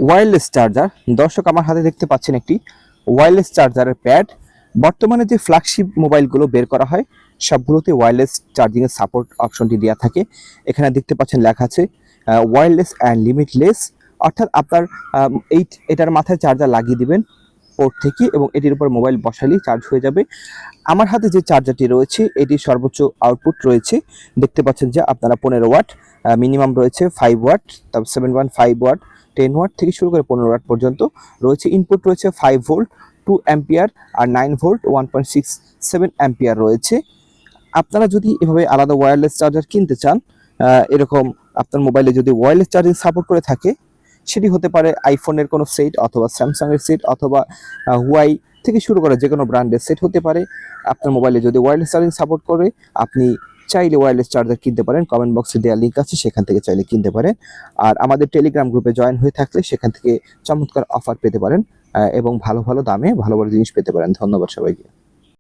Wireless charger. দর্শক, আমার হাতে দেখতে পাচ্ছেন একটি ওয়্যারলেস চার্জারের প্যাড। বর্তমানে যে ফ্ল্যাগশিপ মোবাইলগুলো বের করা হয় সবগুলোতে ওয়্যারলেস চার্জিং এর সাপোর্ট অপশনটি দেওয়া থাকে। এখানে দেখতে পাচ্ছেন লেখা আছে ওয়্যারলেস অ্যান্ড লিমিটলেস, অর্থাৎ আপনার এটার মাথায় চার্জার লাগিয়ে দিবেন পোর্ট থেকে এবং এটির উপর মোবাইল বসালেই চার্জ হয়ে যাবে। আমার হাতে যে চার্জারটি রয়েছে এটির সর্বোচ্চ আউটপুট রয়েছে, দেখতে পাচ্ছেন যে আপনারা 15 ওয়াট, মিনিমাম রয়েছে 5 ওয়াট, তারপর 7.5 ওয়াট, 10 ওয়াট থেকে শুরু করে 15 ওয়াট পর্যন্ত রয়েছে। ইনপুট রয়েছে 5 ভোল্ট, 2 অ্যাম্পিয়ার আর 9 ভোল্ট, 1.67 অ্যাম্পিয়ার রয়েছে। আপনারা যদি এভাবে আলাদা ওয়্যারলেস চার্জার কিনতে চান, এরকম আপনার মোবাইলে যদি ওয়্যারলেস চার্জিং সাপোর্ট করে থাকে, সেটি হতে পারে আইফোনের কোনো সেট অথবা স্যামসাংয়ের সেট অথবা হুয়াই থেকে শুরু করে যে কোনো ব্র্যান্ডের সেট হতে পারে। আপনার মোবাইলে যদি ওয়্যারলেস চার্জিং সাপোর্ট করে, আপনি চাইলে ওয়্যারলেস চার্জার কিনতে পারেন। কমেন্ট বক্সে দেওয়া লিঙ্ক আছে, সেখান থেকে চাইলে কিনতে পারেন। আর আমাদের টেলিগ্রাম গ্রুপে জয়েন হয়ে থাকলে সেখান থেকে চমৎকার অফার পেতে পারেন এবং ভালো ভালো দামে ভালো ভালো জিনিস পেতে পারেন। ধন্যবাদ সবাইকে।